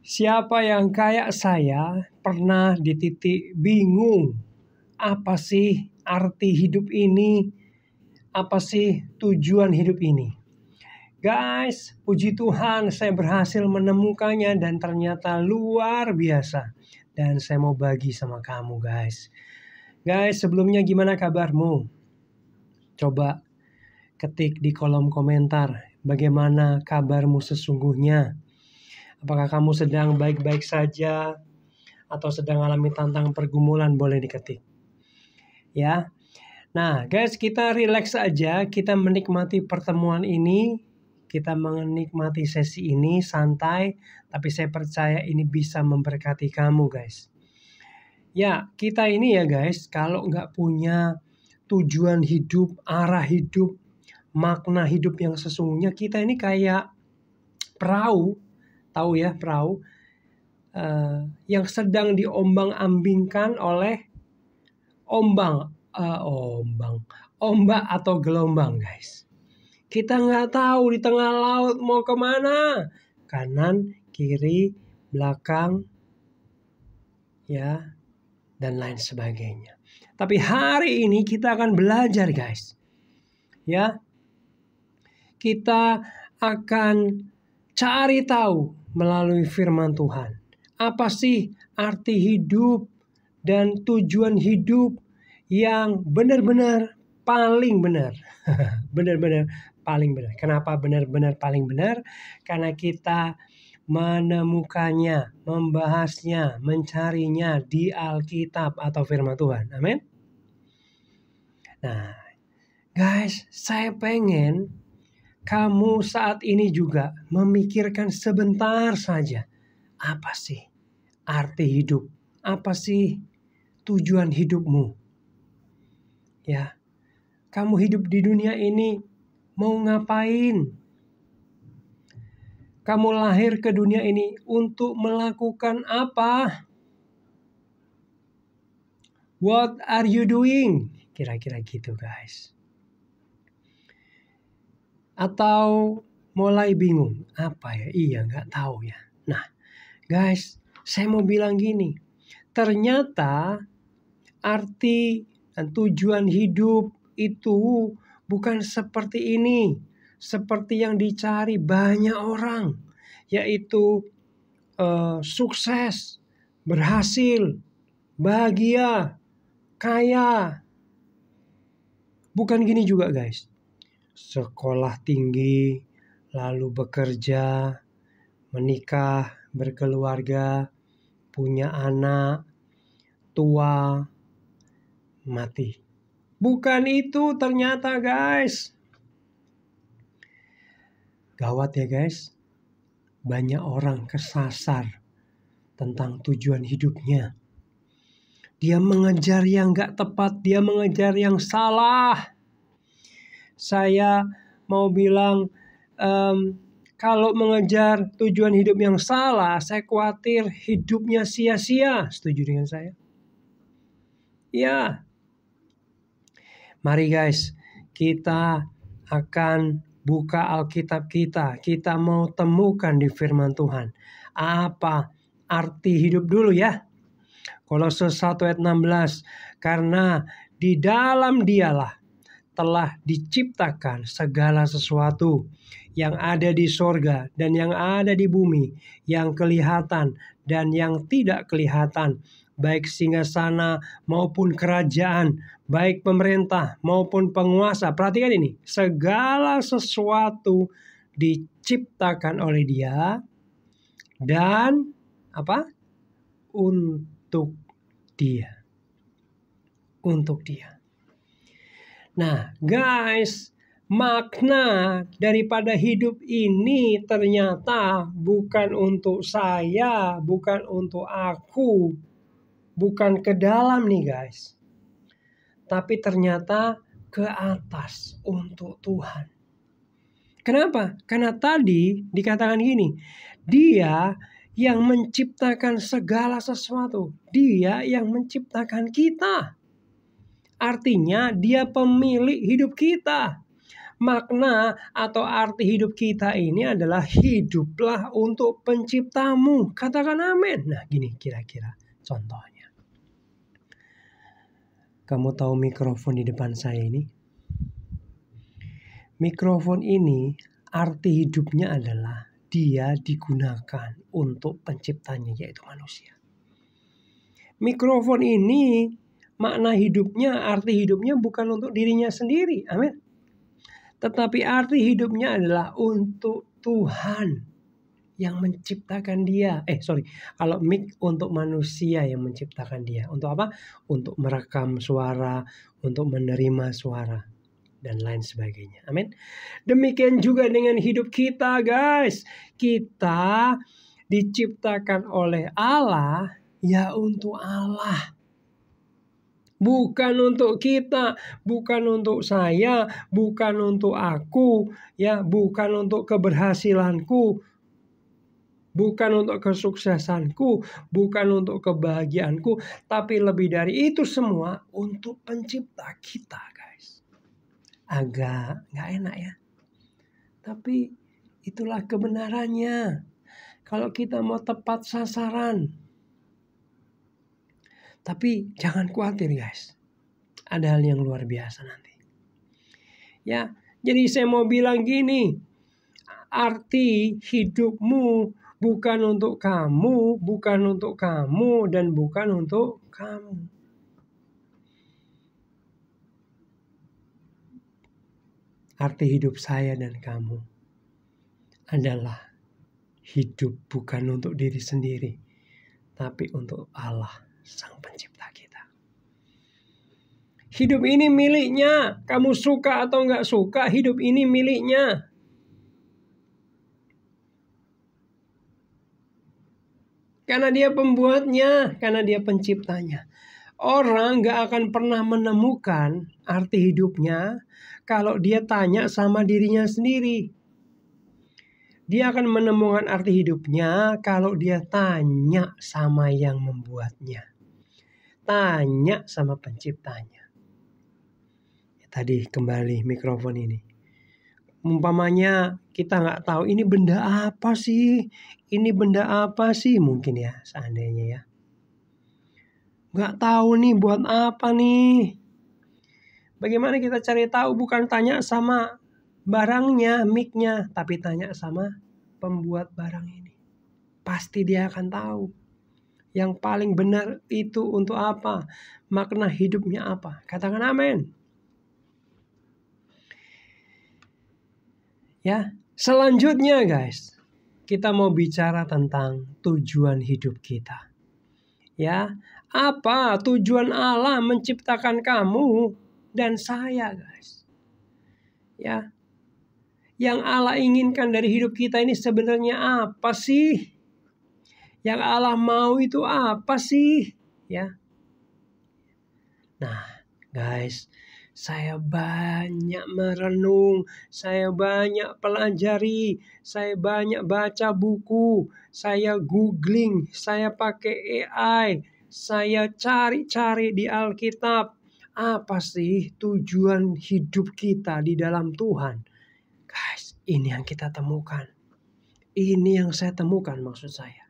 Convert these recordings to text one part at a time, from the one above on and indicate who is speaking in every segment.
Speaker 1: Siapa yang kayak saya pernah di titik bingung, apa sih arti hidup ini? Apa sih tujuan hidup ini? Guys, puji Tuhan saya berhasil menemukannya dan ternyata luar biasa. Dan saya mau bagi sama kamu guys. Guys, sebelumnya gimana kabarmu? Coba ketik di kolom komentar bagaimana kabarmu sesungguhnya. Apakah kamu sedang baik-baik saja atau sedang alami tantangan pergumulan, boleh diketik. Ya. Nah, guys, kita relax aja, kita menikmati pertemuan ini, kita menikmati sesi ini santai, tapi saya percaya ini bisa memberkati kamu, guys. Ya, kita ini ya, guys, kalau nggak punya tujuan hidup, arah hidup, makna hidup yang sesungguhnya, kita ini kayak perahu, tahu ya perahu, yang sedang diombang-ambingkan oleh ombak atau gelombang, guys. Kita nggak tahu di tengah laut mau kemana, kanan, kiri, belakang, ya, dan lain sebagainya. Tapi hari ini kita akan belajar, guys. Ya, kita akan cari tahu melalui firman Tuhan. Apa sih arti hidup dan tujuan hidup yang benar-benar paling benar. Benar-benar paling benar. Kenapa benar-benar paling benar? Karena kita menemukannya, membahasnya, mencarinya di Alkitab atau firman Tuhan. Amin. Nah, guys, saya pengen kamu saat ini juga memikirkan sebentar saja. Apa sih arti hidup? Apa sih tujuan hidupmu? Ya, kamu hidup di dunia ini mau ngapain? Kamu lahir ke dunia ini untuk melakukan apa? What are you doing? Kira-kira gitu, guys. Atau mulai bingung, apa ya? Iya, nggak tahu ya. Nah, guys, saya mau bilang gini, ternyata arti dan tujuan hidup itu bukan seperti ini, seperti yang dicari banyak orang, yaitu sukses, berhasil, bahagia, kaya. Bukan gini juga, guys. Sekolah tinggi, lalu bekerja, menikah, berkeluarga, punya anak, tua, mati. Bukan itu ternyata, guys. Gawat ya, guys. Banyak orang kesasar tentang tujuan hidupnya. Dia mengejar yang gak tepat, dia mengejar yang salah. Saya mau bilang, kalau mengejar tujuan hidup yang salah, saya khawatir hidupnya sia-sia. Setuju dengan saya? Ya. Mari guys, kita akan buka Alkitab kita. Kita mau temukan di firman Tuhan. Apa arti hidup dulu ya? Kolose 1 ayat 16. Karena di dalam dialah telah diciptakan segala sesuatu yang ada di sorga dan yang ada di bumi, yang kelihatan dan yang tidak kelihatan, baik singgasana maupun kerajaan, baik pemerintah maupun penguasa. Perhatikan ini, segala sesuatu diciptakan oleh Dia dan apa? Untuk Dia. Untuk Dia. Nah, guys, makna daripada hidup ini ternyata bukan untuk saya, bukan untuk aku, bukan ke dalam nih, guys. Tapi ternyata ke atas untuk Tuhan. Kenapa? Karena tadi dikatakan gini, Dia yang menciptakan segala sesuatu. Dia yang menciptakan kita. Artinya dia pemilik hidup kita. Makna atau arti hidup kita ini adalah hiduplah untuk penciptamu. Katakan amin. Nah gini kira-kira contohnya. Kamu tahu mikrofon di depan saya ini? Mikrofon ini arti hidupnya adalah dia digunakan untuk penciptanya yaitu manusia. Mikrofon ini makna hidupnya, arti hidupnya bukan untuk dirinya sendiri. Amin. Tetapi arti hidupnya adalah untuk Tuhan yang menciptakan dia. Kalau mic untuk manusia yang menciptakan dia. Untuk apa? Untuk merekam suara, untuk menerima suara, dan lain sebagainya. Amin. Demikian juga dengan hidup kita, guys. Kita diciptakan oleh Allah ya untuk Allah. Bukan untuk kita, bukan untuk saya, bukan untuk aku, ya, bukan untuk keberhasilanku, bukan untuk kesuksesanku, bukan untuk kebahagiaanku, tapi lebih dari itu semua untuk pencipta kita, guys. Agak nggak enak ya, tapi itulah kebenarannya. Kalau kita mau tepat sasaran. Tapi jangan khawatir guys. Ada hal yang luar biasa nanti. Ya, jadi saya mau bilang gini. Arti hidupmu bukan untuk kamu, bukan untuk kamu, dan bukan untuk kamu. Arti hidup saya dan kamu adalah hidup bukan untuk diri sendiri, tapi untuk Allah, Sang Pencipta kita. Hidup ini miliknya. Kamu suka atau nggak suka, hidup ini miliknya. Karena dia pembuatnya, karena dia penciptanya. Orang nggak akan pernah menemukan arti hidupnya kalau dia tanya sama dirinya sendiri. Dia akan menemukan arti hidupnya kalau dia tanya sama yang membuatnya. Tanya sama penciptanya. Tadi kembali mikrofon ini. Umpamanya kita nggak tahu ini benda apa sih? Ini benda apa sih? Mungkin ya seandainya ya. Nggak tahu nih buat apa nih. Bagaimana kita cari tahu? Bukan tanya sama barangnya, mic-nya, tapi tanya sama pembuat barang ini. Pasti dia akan tahu. Yang paling benar itu untuk apa? Makna hidupnya apa? Katakan amin. Ya, selanjutnya guys, kita mau bicara tentang tujuan hidup kita. Ya, apa tujuan Allah menciptakan kamu dan saya, guys? Ya, yang Allah inginkan dari hidup kita ini sebenarnya apa sih? Yang Allah mau itu apa sih? Ya. Nah, guys, saya banyak merenung, saya banyak pelajari, saya banyak baca buku, saya googling, saya pakai AI, saya cari-cari di Alkitab. Apa sih tujuan hidup kita di dalam Tuhan? Guys, ini yang kita temukan. Ini yang saya temukan maksud saya.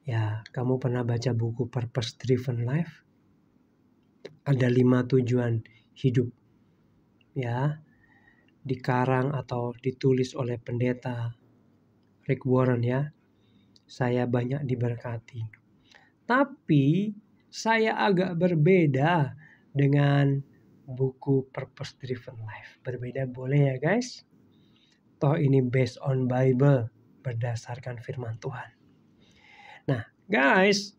Speaker 1: Ya, kamu pernah baca buku Purpose Driven Life? Ada 5 tujuan hidup ya, dikarang atau ditulis oleh pendeta Rick Warren ya. Saya banyak diberkati. Tapi saya agak berbeda dengan buku Purpose Driven Life. Berbeda boleh ya guys? Toh ini based on Bible, berdasarkan firman Tuhan. Nah guys,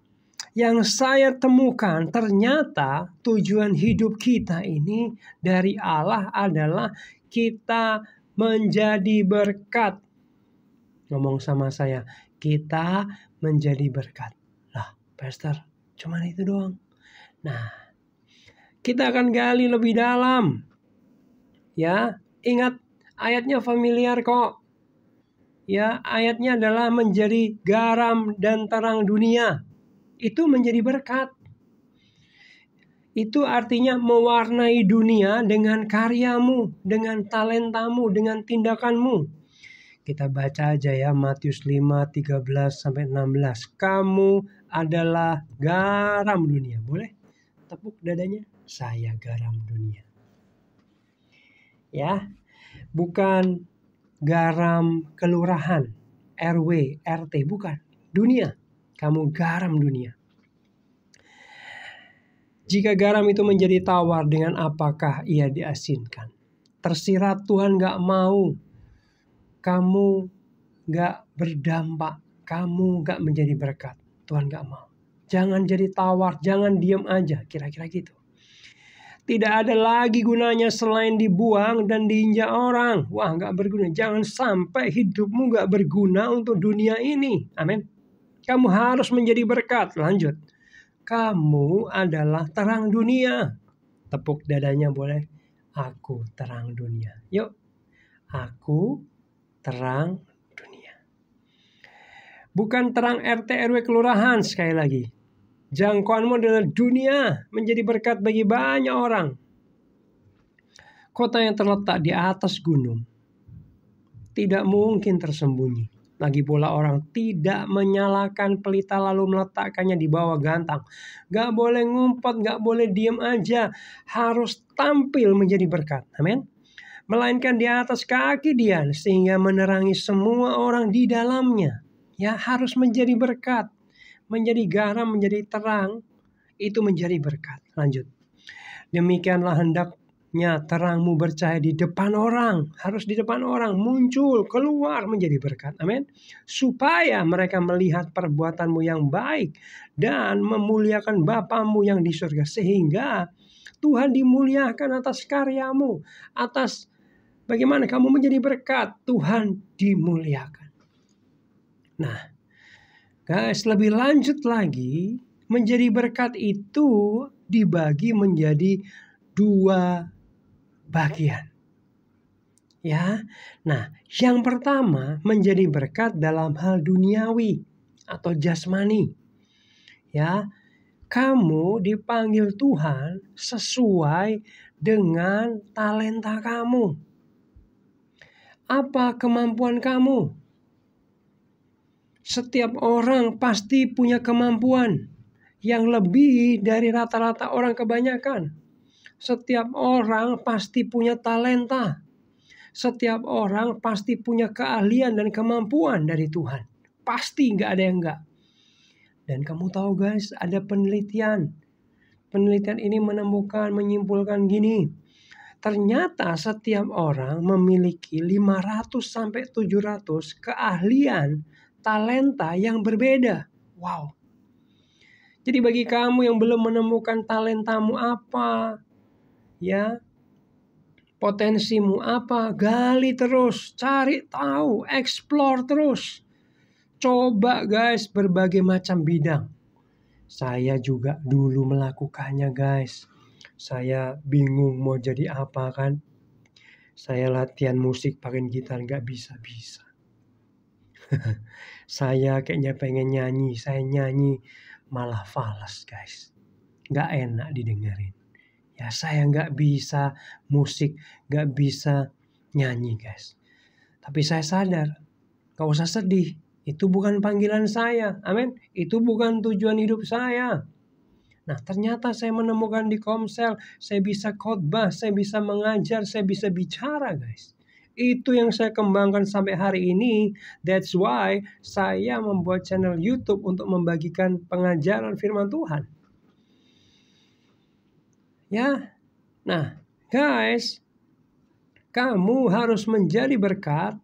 Speaker 1: yang saya temukan ternyata tujuan hidup kita ini dari Allah adalah kita menjadi berkat. Ngomong sama saya, kita menjadi berkat. Lah, Pastor, cuman itu doang. Nah, kita akan gali lebih dalam. Ya, ingat ayatnya familiar kok. Ya, ayatnya adalah menjadi garam dan terang dunia. Itu menjadi berkat. Itu artinya mewarnai dunia dengan karyamu, dengan talentamu, dengan tindakanmu. Kita baca aja ya Matius 5:13-16. Kamu adalah garam dunia. Boleh tepuk dadanya? Saya garam dunia. Ya, bukan garam kelurahan, RW, RT, bukan. Dunia. Kamu garam dunia. Jika garam itu menjadi tawar, dengan apakah ia diasinkan? Tersirat Tuhan gak mau kamu gak berdampak, kamu gak menjadi berkat. Tuhan gak mau. Jangan jadi tawar, jangan diam aja, kira-kira gitu. Tidak ada lagi gunanya selain dibuang dan diinjak orang. Wah, gak berguna. Jangan sampai hidupmu gak berguna untuk dunia ini. Amin. Kamu harus menjadi berkat. Lanjut. Kamu adalah terang dunia. Tepuk dadanya boleh. Aku terang dunia. Yuk. Aku terang dunia. Bukan terang RT RW kelurahan, sekali lagi. Jangkauanmu adalah dunia, menjadi berkat bagi banyak orang. Kota yang terletak di atas gunung tidak mungkin tersembunyi. Lagi pula orang tidak menyalakan pelita lalu meletakkannya di bawah gantang. Gak boleh ngumpet, gak boleh diem aja. Harus tampil menjadi berkat. Amin. Melainkan di atas kaki dia sehingga menerangi semua orang di dalamnya. Ya, harus menjadi berkat. Menjadi garam, menjadi terang. Itu menjadi berkat. Lanjut. Demikianlah hendaknya terangmu bercahaya di depan orang. Harus di depan orang. Muncul, keluar menjadi berkat. Amin. Supaya mereka melihat perbuatanmu yang baik. Dan memuliakan Bapamu yang di surga. Sehingga Tuhan dimuliakan atas karyamu. Atas bagaimana kamu menjadi berkat. Tuhan dimuliakan. Nah, guys, lebih lanjut lagi. Menjadi berkat itu dibagi menjadi 2 bagian. Ya. Nah, yang pertama menjadi berkat dalam hal duniawi atau jasmani. Ya. Kamu dipanggil Tuhan sesuai dengan talenta kamu. Apa kemampuan kamu? Setiap orang pasti punya kemampuan yang lebih dari rata-rata orang kebanyakan. Setiap orang pasti punya talenta. Setiap orang pasti punya keahlian dan kemampuan dari Tuhan. Pasti, nggak ada yang nggak. Dan kamu tahu guys, ada penelitian. Penelitian ini menyimpulkan gini. Ternyata setiap orang memiliki 500-700 keahlian, talenta yang berbeda. Wow. Jadi bagi kamu yang belum menemukan talentamu apa, ya, potensimu apa, gali terus, cari tahu, explore terus. Coba guys berbagai macam bidang. Saya juga dulu melakukannya guys. Saya bingung mau jadi apa kan. Saya latihan musik pakai gitar gak bisa-bisa. Saya kayaknya pengen nyanyi, saya nyanyi malah falas guys. Gak enak didengerin. Ya saya gak bisa musik, gak bisa nyanyi guys. Tapi saya sadar, gak usah sedih. Itu bukan panggilan saya. Amin. Itu bukan tujuan hidup saya. Nah ternyata saya menemukan di Komsel. Saya bisa khotbah, saya bisa mengajar, saya bisa bicara guys. Itu yang saya kembangkan sampai hari ini. That's why saya membuat channel YouTube untuk membagikan pengajaran firman Tuhan. Ya. Nah, guys, kamu harus menjadi berkat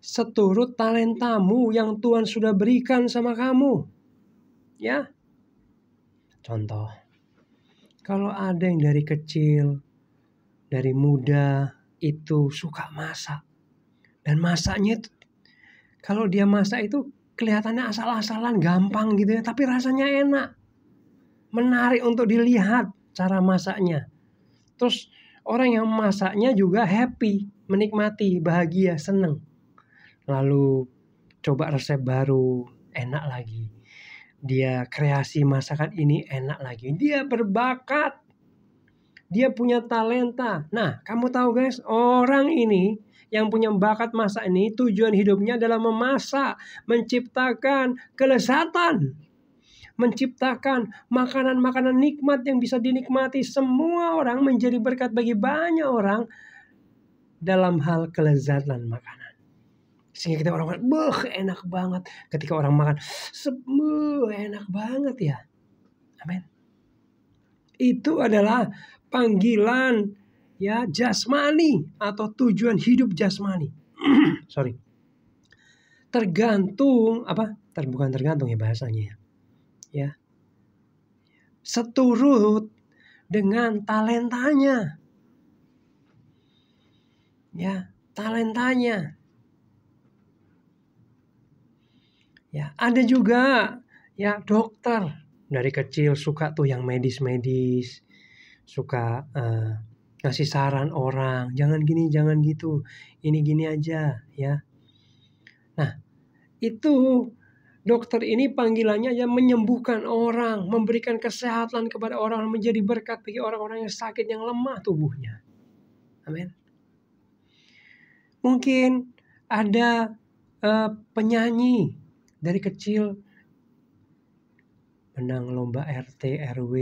Speaker 1: seturut talentamu yang Tuhan sudah berikan sama kamu. Ya. Contoh. Kalau ada yang dari kecil, dari muda itu suka masak. Dan masaknya itu, kalau dia masak itu kelihatannya asal-asalan, gampang gitu ya. Tapi rasanya enak. Menarik untuk dilihat cara masaknya. Terus orang yang masaknya juga happy, menikmati, bahagia, senang. Lalu coba resep baru, enak lagi. dia kreasi masakan ini enak lagi. Dia berbakat. Dia punya talenta. Nah, kamu tahu guys, orang ini yang punya bakat masak ini tujuan hidupnya adalah memasak, menciptakan kelezatan, menciptakan makanan-makanan nikmat yang bisa dinikmati semua orang, menjadi berkat bagi banyak orang dalam hal kelezatan makanan. Sehingga kita orang makan, enak banget. Ketika orang makan, enak banget ya. Amin. Itu adalah panggilan ya jasmani atau tujuan hidup jasmani. Sorry. Tergantung apa? Bukan tergantung ya bahasanya. Ya. Seturut dengan talentanya. Ya, talentanya. Ya, ada juga ya dokter dari kecil suka tuh yang medis-medis, suka ngasih saran orang, jangan gini, jangan gitu, ini gini aja ya. Nah, itu dokter ini panggilannya ya menyembuhkan orang, memberikan kesehatan kepada orang, menjadi berkat bagi orang-orang yang sakit, yang lemah tubuhnya. Amin. Mungkin ada penyanyi dari kecil menang lomba RT, RW,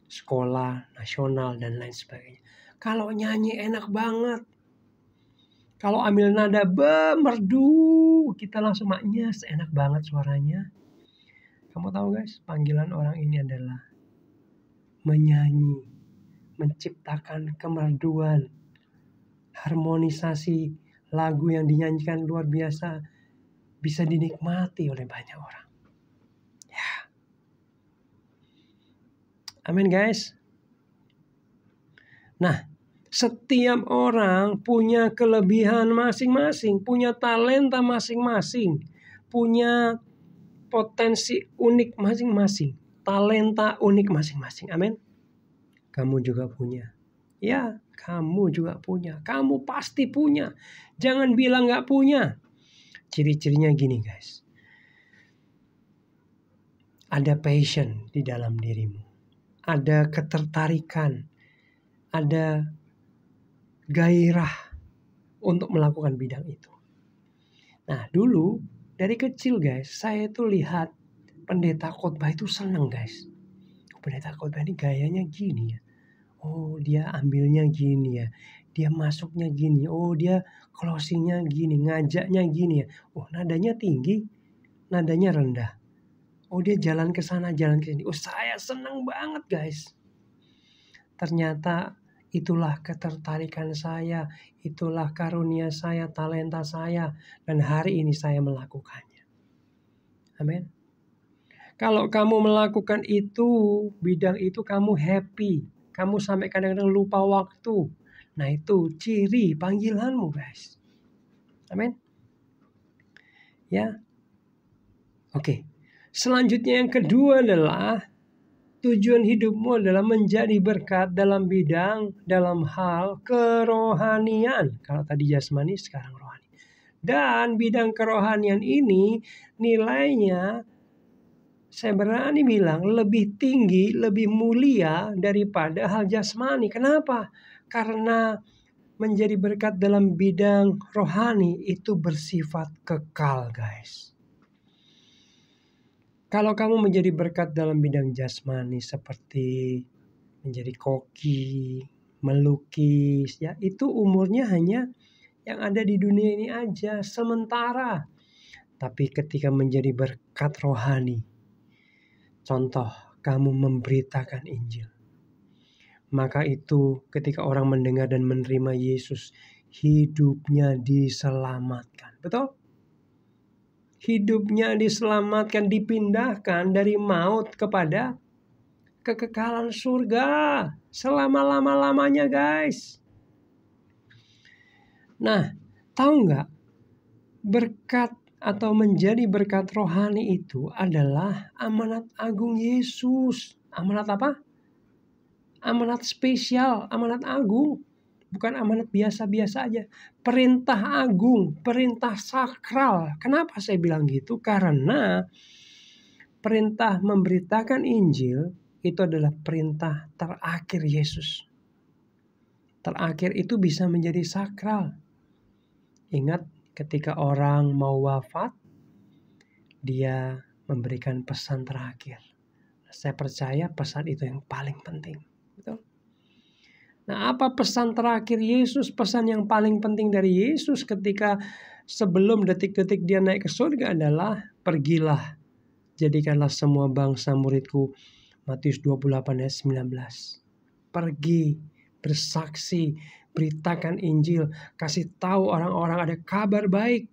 Speaker 1: sekolah, nasional, dan lain sebagainya. Kalau nyanyi enak banget. Kalau ambil nada merdu, kita langsung maknyes, enak banget suaranya. Kamu tahu guys, panggilan orang ini adalah menyanyi, menciptakan kemerduan, harmonisasi lagu yang dinyanyikan luar biasa, bisa dinikmati oleh banyak orang. Ya. Amin guys. Nah, setiap orang punya kelebihan masing-masing, punya talenta masing-masing, punya potensi unik masing-masing, talenta unik masing-masing. Amin. Kamu juga punya. Ya, kamu juga punya. Kamu pasti punya. Jangan bilang gak punya. Ciri-cirinya gini guys. Ada passion di dalam dirimu. Ada ketertarikan. Ada gairah untuk melakukan bidang itu. Nah, dulu dari kecil guys, saya tuh lihat pendeta khotbah itu seneng guys. Pendeta khotbah ini gayanya gini ya. Oh, dia ambilnya gini ya. Dia masuknya gini. Oh, dia closingnya gini, ngajaknya gini ya. Oh, nadanya tinggi, nadanya rendah. Oh, dia jalan ke sana, jalan ke sini. Oh, saya seneng banget guys. Ternyata itulah ketertarikan saya, itulah karunia saya, talenta saya, dan hari ini saya melakukannya. Amin. Kalau kamu melakukan itu, bidang itu kamu happy, kamu sampai kadang-kadang lupa waktu. Nah, itu ciri panggilanmu guys. Amin. Ya. Oke. Selanjutnya yang kedua adalah tujuan hidupmu adalah menjadi berkat dalam bidang, dalam hal kerohanian. Kalau tadi jasmani, sekarang rohani. Dan bidang kerohanian ini nilainya, saya berani bilang, lebih tinggi, lebih mulia daripada hal jasmani. Kenapa? Karena menjadi berkat dalam bidang rohani itu bersifat kekal guys. Kalau kamu menjadi berkat dalam bidang jasmani seperti menjadi koki, melukis, ya itu umurnya hanya yang ada di dunia ini aja, sementara. Tapi ketika menjadi berkat rohani, contoh kamu memberitakan Injil, maka itu ketika orang mendengar dan menerima Yesus, hidupnya diselamatkan. Betul? Hidupnya diselamatkan, dipindahkan dari maut kepada kekekalan surga selama-lama-lamanya guys. Nah, tahu nggak, berkat atau menjadi berkat rohani itu adalah amanat agung Yesus. Amanat apa? Amanat spesial, amanat agung. Bukan amanat biasa-biasa aja. Perintah agung, perintah sakral. Kenapa saya bilang gitu? Karena perintah memberitakan Injil itu adalah perintah terakhir Yesus. Terakhir itu bisa menjadi sakral. Ingat ketika orang mau wafat, dia memberikan pesan terakhir. Saya percaya pesan itu yang paling penting. Betul? Nah, apa pesan terakhir Yesus? Pesan yang paling penting dari Yesus ketika sebelum detik-detik dia naik ke surga adalah pergilah, jadikanlah semua bangsa muridku. Matius 28 ayat 19. Pergi, bersaksi, beritakan Injil, kasih tahu orang-orang ada kabar baik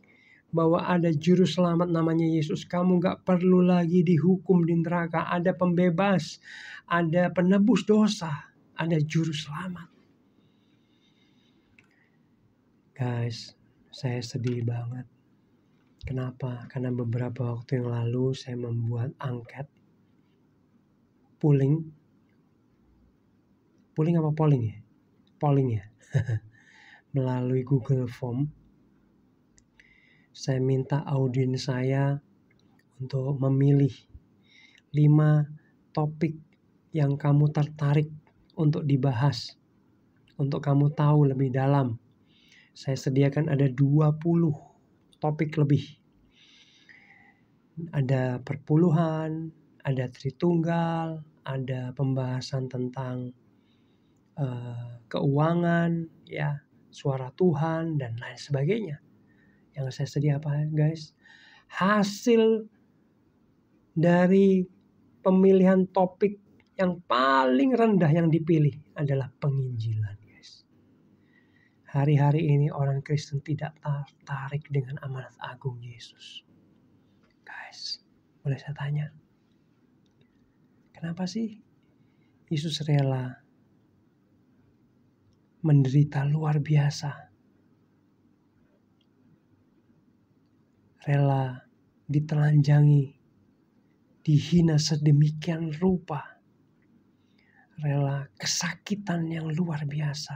Speaker 1: bahwa ada juru selamat namanya Yesus. Kamu gak perlu lagi dihukum di neraka. Ada pembebas, ada penebus dosa, ada juru selamat. Guys, saya sedih banget. Kenapa? Karena beberapa waktu yang lalu saya membuat angket polling apa polling ya? Polling ya. Melalui Google Form. Saya minta audiens saya untuk memilih 5 topik yang kamu tertarik untuk dibahas. Untuk kamu tahu lebih dalam. Saya sediakan ada 20 topik lebih. Ada perpuluhan, ada Tritunggal, ada pembahasan tentang keuangan, ya, suara Tuhan dan lain sebagainya. Yang saya sedia apa guys? Hasil dari pemilihan topik yang paling rendah yang dipilih adalah penginjilan guys. Hari-hari ini orang Kristen tidak tertarik dengan amanat agung Yesus. Guys, boleh saya tanya? Kenapa sih Yesus rela menderita luar biasa? Rela ditelanjangi, dihina sedemikian rupa, rela kesakitan yang luar biasa,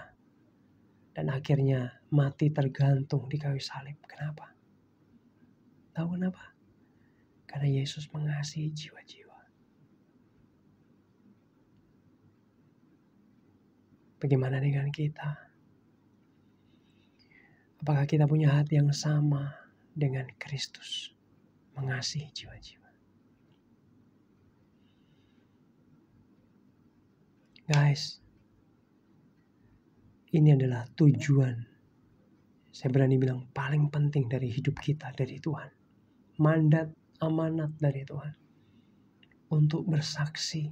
Speaker 1: dan akhirnya mati tergantung di kayu salib. Kenapa? Tahu kenapa? Karena Yesus mengasihi jiwa-jiwa. Bagaimana dengan kita? Apakah kita punya hati yang sama dengan Kristus, mengasihi jiwa-jiwa? Guys, ini adalah tujuan, saya berani bilang paling penting dari hidup kita dari Tuhan. Mandat, amanat dari Tuhan. Untuk bersaksi,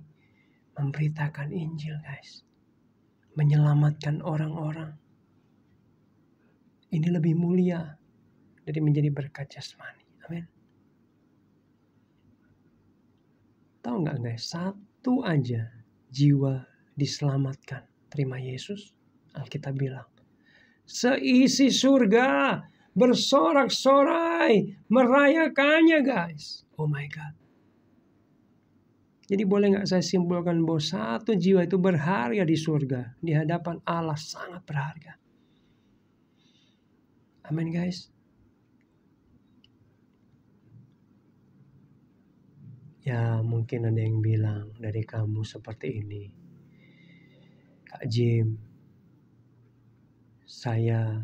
Speaker 1: memberitakan Injil guys. Menyelamatkan orang-orang. Ini lebih mulia dari menjadi berkat jasmani. Amin. Tahu nggak guys, satu aja jiwa diselamatkan, terima Yesus, Alkitab bilang, seisi surga bersorak-sorai merayakannya guys. Oh my God. Jadi boleh nggak saya simpulkan bahwa satu jiwa itu berharga di surga, di hadapan Allah sangat berharga. Amin guys. Ya mungkin ada yang bilang dari kamu seperti ini, Kak Jim, saya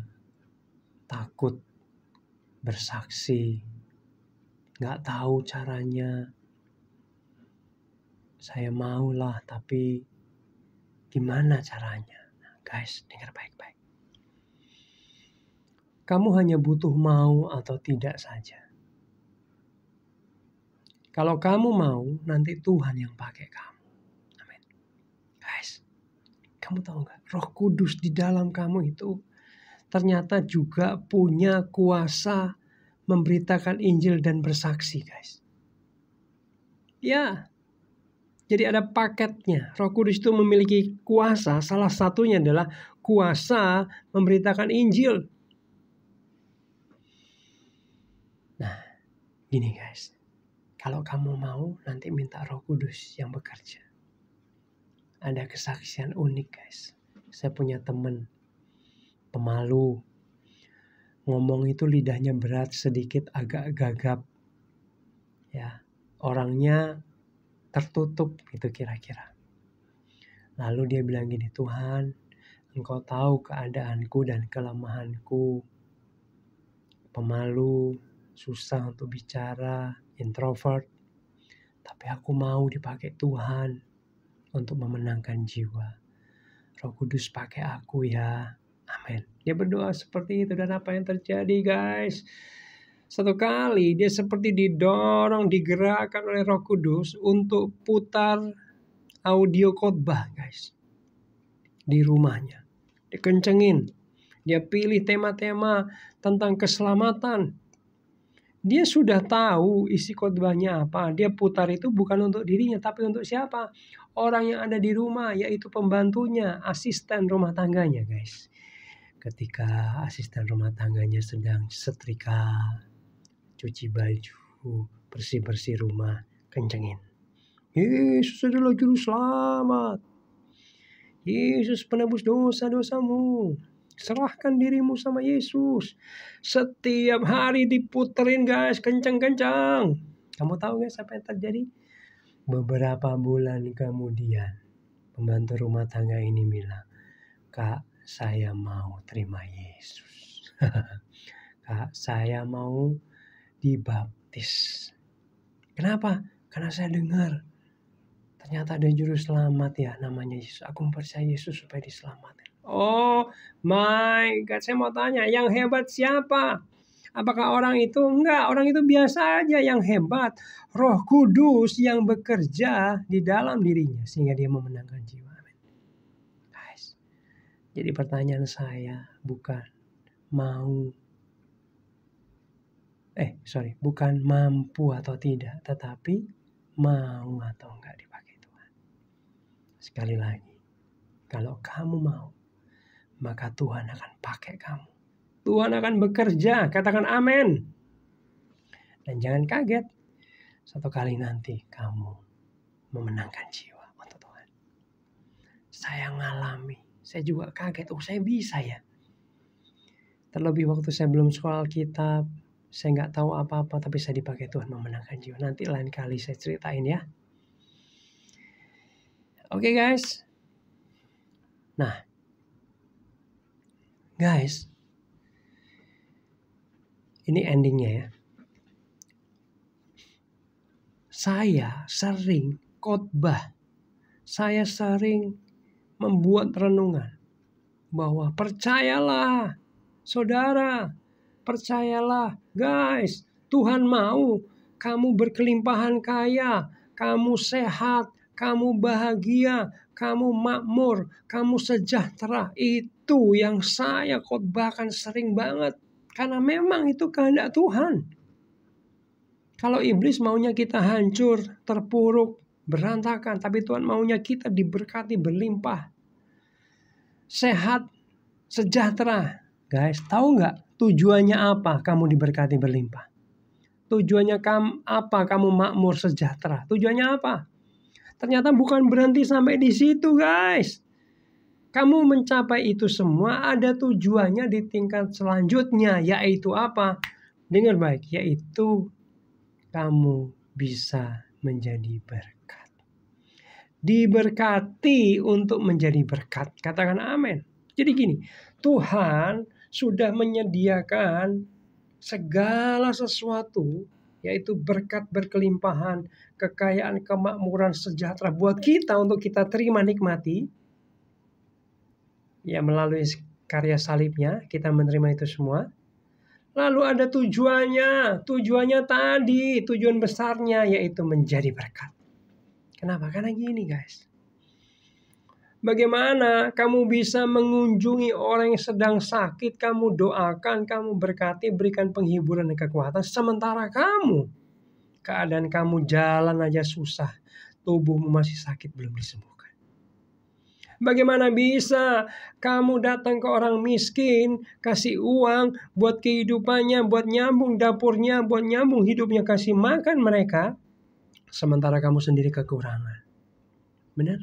Speaker 1: takut bersaksi, nggak tahu caranya. Saya maulah tapi gimana caranya? Nah, guys, dengar baik-baik. Kamu hanya butuh mau atau tidak saja. Kalau kamu mau, nanti Tuhan yang pakai kamu. Amin. Guys, kamu tahu nggak? Roh Kudus di dalam kamu itu ternyata juga punya kuasa memberitakan Injil dan bersaksi, guys. Ya, jadi ada paketnya. Roh Kudus itu memiliki kuasa. Salah satunya adalah kuasa memberitakan Injil. Nah, gini guys. Kalau kamu mau, nanti minta Roh Kudus yang bekerja. Ada kesaksian unik guys. Saya punya teman pemalu. Ngomong itu lidahnya berat, sedikit agak gagap. Ya. orangnya tertutup gitu kira-kira. Lalu dia bilang gini, Tuhan, Engkau tahu keadaanku dan kelemahanku. Pemalu, susah untuk bicara, introvert. Tapi aku mau dipakai Tuhan untuk memenangkan jiwa. Roh Kudus pakai aku ya. Amin. Dia berdoa seperti itu, dan apa yang terjadi guys? Satu kali dia seperti didorong, digerakkan oleh Roh Kudus untuk putar audio khotbah guys. Di rumahnya. Dikencengin. Dia pilih tema-tema tentang keselamatan. Dia sudah tahu isi khotbahnya apa. Dia putar itu bukan untuk dirinya, tapi untuk siapa? Orang yang ada di rumah, yaitu pembantunya, asisten rumah tangganya guys. Ketika asisten rumah tangganya sedang setrika, cuci baju, bersih-bersih rumah, kencengin. Yesus adalah juru selamat. Yesus penebus dosa-dosamu. Serahkan dirimu sama Yesus. Setiap hari diputerin guys, kencang-kencang. Kamu tahu guys apa yang terjadi? Beberapa bulan kemudian, pembantu rumah tangga ini bilang, Kak, saya mau terima Yesus. Kak, saya mau dibaptis. Kenapa? Karena saya dengar ternyata ada juru selamat ya, namanya Yesus. Aku percaya Yesus supaya diselamatkan. Oh my God, saya mau tanya, yang hebat siapa? Apakah orang itu? Enggak, orang itu biasa aja. Yang hebat Roh Kudus yang bekerja di dalam dirinya sehingga dia memenangkan jiwa. Guys, jadi pertanyaan saya bukan bukan mampu atau tidak, tetapi mau atau enggak dipakai Tuhan. Sekali lagi, kalau kamu mau, maka Tuhan akan pakai kamu. Tuhan akan bekerja, katakan amin. Dan jangan kaget, satu kali nanti kamu memenangkan jiwa untuk Tuhan. Saya ngalami, saya juga kaget, saya bisa ya. Terlebih waktu saya belum sekolah Alkitab, saya nggak tahu apa-apa, tapi saya dipakai Tuhan memenangkan jiwa. Nanti lain kali saya ceritain ya. Oke guys. Nah, guys, ini endingnya ya. Saya sering khotbah, saya sering membuat renungan bahwa percayalah, saudara, percayalah, guys, Tuhan mau kamu berkelimpahan kaya, kamu sehat, kamu bahagia, kamu makmur, kamu sejahtera. Itu yang saya khotbahkan sering banget, karena memang itu kehendak Tuhan. Kalau iblis maunya kita hancur, terpuruk, berantakan. Tapi Tuhan maunya kita diberkati berlimpah. Sehat, sejahtera. Guys, tahu nggak tujuannya apa kamu diberkati berlimpah? Tujuannya apa kamu makmur sejahtera? Tujuannya apa? Ternyata bukan berhenti sampai di situ guys. Kamu mencapai itu semua ada tujuannya di tingkat selanjutnya. Yaitu apa? Dengar baik, yaitu kamu bisa menjadi berkat. Diberkati untuk menjadi berkat. Katakan amin. Jadi gini, Tuhan sudah menyediakan segala sesuatu, yaitu berkat berkelimpahan, kekayaan, kemakmuran, sejahtera buat kita untuk kita terima nikmati. Ya, melalui karya salibnya kita menerima itu semua. Lalu ada tujuannya tadi, tujuan besarnya yaitu menjadi berkat. Kenapa? Karena gini guys. Bagaimana kamu bisa mengunjungi orang yang sedang sakit, kamu doakan, kamu berkati, berikan penghiburan dan kekuatan, sementara keadaan kamu jalan aja susah, tubuhmu masih sakit belum disembuhkan. Bagaimana bisa kamu datang ke orang miskin, kasih uang buat kehidupannya, buat nyambung dapurnya, buat nyambung hidupnya, kasih makan mereka, sementara kamu sendiri kekurangan. Benar?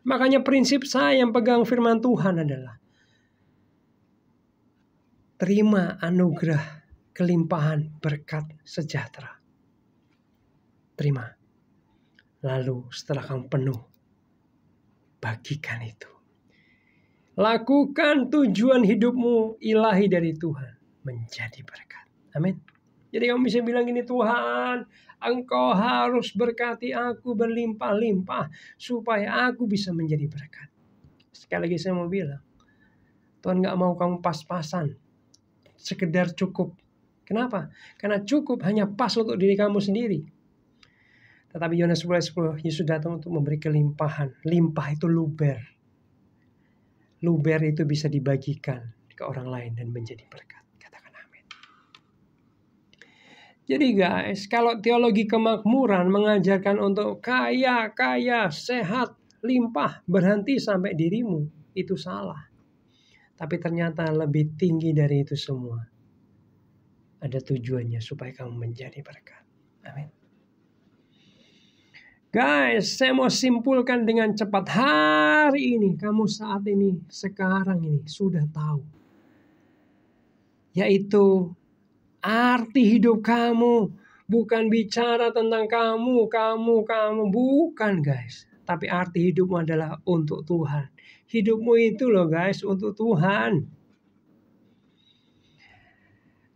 Speaker 1: Makanya prinsip saya yang pegang firman Tuhan adalah terima anugerah, kelimpahan, berkat, sejahtera. terima. Lalu setelah kamu penuh, bagikan itu. Lakukan tujuan hidupmu ilahi dari Tuhan menjadi berkat. Amin. Jadi kamu bisa bilang gini, Tuhan, Engkau harus berkati aku berlimpah-limpah supaya aku bisa menjadi berkat. Sekali lagi saya mau bilang, Tuhan gak mau kamu pas-pasan, sekedar cukup. Kenapa? Karena cukup hanya pas untuk diri kamu sendiri. Tetapi Yohanes 10:10, Yesus datang untuk memberi kelimpahan. Limpah itu luber. Luber itu bisa dibagikan ke orang lain dan menjadi berkat. Katakan amin. Jadi guys, kalau teologi kemakmuran mengajarkan untuk kaya, sehat, limpah, berhenti sampai dirimu, itu salah. Tapi ternyata lebih tinggi dari itu semua. Ada tujuannya supaya kamu menjadi berkat. Amin. Guys, saya mau simpulkan dengan cepat. Hari ini, kamu saat ini, sekarang ini sudah tahu. Yaitu arti hidup kamu. Bukan bicara tentang kamu. Bukan guys. Tapi arti hidupmu adalah untuk Tuhan. Hidupmu itu loh guys, untuk Tuhan.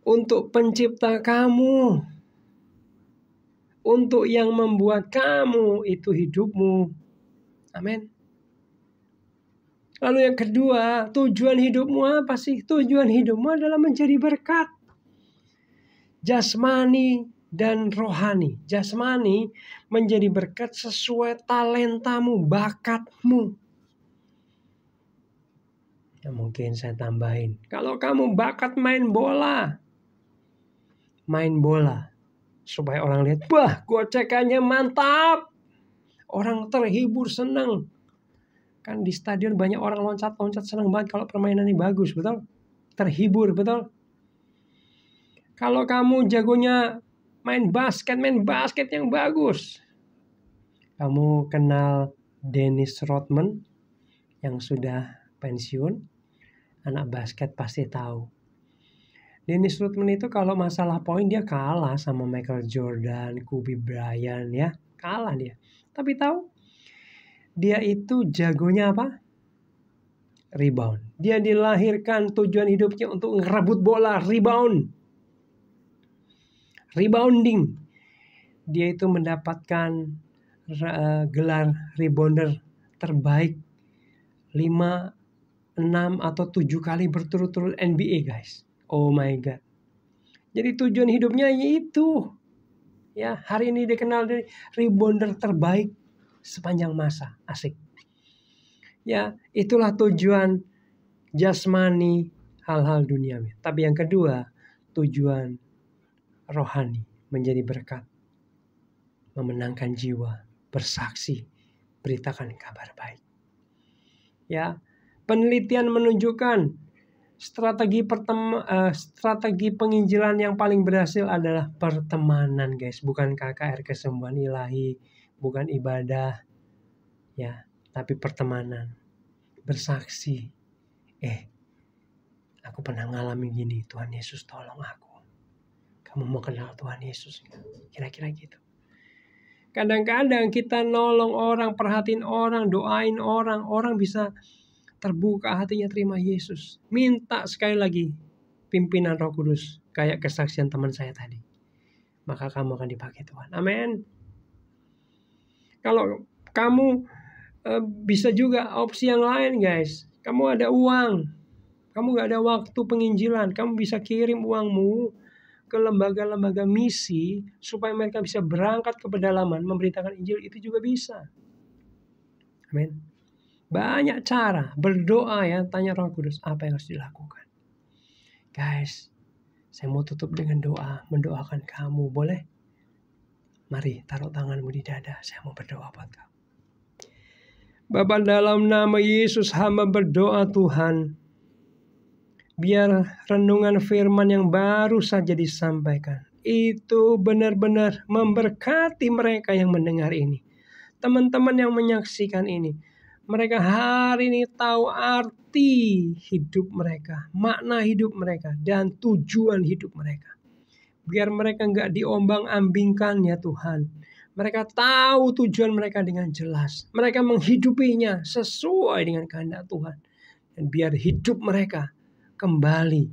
Speaker 1: Untuk pencipta kamu. Untuk yang membuat kamu itu hidupmu. Amin. Lalu yang kedua, tujuan hidupmu apa sih? Tujuan hidupmu adalah menjadi berkat. Jasmani dan rohani. Jasmani menjadi berkat sesuai talentamu, bakatmu. Ya, mungkin saya tambahin. Kalau kamu bakat main bola. Supaya orang lihat, wah gocekannya mantap. Orang terhibur, senang. Kan di stadion banyak orang loncat-loncat, senang banget kalau permainan ini bagus, betul? Terhibur, betul? Kalau kamu jagonya main basket yang bagus. Kamu kenal Dennis Rodman yang sudah pensiun, anak basket pasti tahu. Dennis Rodman itu kalau masalah poin dia kalah sama Michael Jordan, Kobe Bryant ya. Kalah dia. Tapi tahu? Dia itu jagonya apa? Rebound. Dia dilahirkan tujuan hidupnya untuk ngerebut bola, rebounding. Dia itu mendapatkan gelar rebounder terbaik 5, 6 atau 7 kali berturut-turut NBA guys. Oh my God. Jadi tujuan hidupnya itu. Ya, hari ini dikenal dari rebounder terbaik sepanjang masa. Asik. Ya, itulah tujuan jasmani hal-hal duniawi. Tapi yang kedua, tujuan rohani menjadi berkat. Memenangkan jiwa, bersaksi, beritakan kabar baik. Ya, penelitian menunjukkan strategi penginjilan yang paling berhasil adalah pertemanan guys, bukan KKR kesembuhan ilahi, bukan ibadah, ya, tapi pertemanan, bersaksi. Aku pernah ngalamin gini, Tuhan Yesus tolong aku. Kamu mau kenal Tuhan Yesus? Kira-kira gitu. Kadang-kadang kita nolong orang, perhatiin orang, doain orang, orang bisa terbuka hatinya terima Yesus. Minta sekali lagi pimpinan Roh Kudus. Kayak kesaksian teman saya tadi. Maka kamu akan dipakai Tuhan. Amin. Kalau kamu bisa juga opsi yang lain guys. Kamu ada uang. Kamu gak ada waktu penginjilan. Kamu bisa kirim uangmu ke lembaga-lembaga misi. Supaya mereka bisa berangkat ke pedalaman. Memberitakan Injil. Itu juga bisa. Amin. Banyak cara berdoa ya, tanya Roh Kudus apa yang harus dilakukan. Guys, saya mau tutup dengan doa, mendoakan kamu, boleh? Mari taruh tanganmu di dada, saya mau berdoa buat kamu. Bapa, dalam nama Yesus hamba berdoa Tuhan, biar renungan firman yang baru saja disampaikan itu benar-benar memberkati mereka yang mendengar ini. Teman-teman yang menyaksikan ini, mereka hari ini tahu arti hidup mereka, makna hidup mereka, dan tujuan hidup mereka. Biar mereka nggak diombang-ambingkan ya Tuhan. Mereka tahu tujuan mereka dengan jelas. Mereka menghidupinya sesuai dengan kehendak Tuhan. Dan biar hidup mereka kembali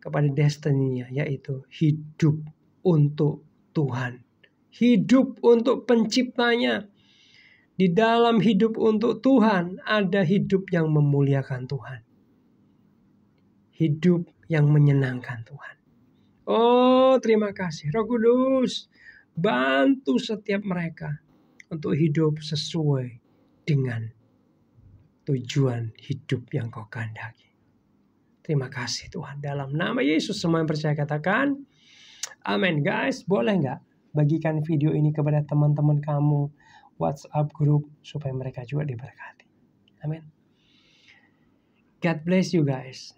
Speaker 1: kepada destininya, yaitu hidup untuk Tuhan. Hidup untuk penciptanya. Di dalam hidup untuk Tuhan ada hidup yang memuliakan Tuhan. Hidup yang menyenangkan Tuhan. Oh, terima kasih Roh Kudus. Bantu setiap mereka untuk hidup sesuai dengan tujuan hidup yang Kau kehendaki. Terima kasih Tuhan. Dalam nama Yesus semua yang percaya katakan amin. Guys, boleh nggak bagikan video ini kepada teman-teman kamu, WhatsApp group, supaya mereka juga diberkati. Amin. God bless you guys.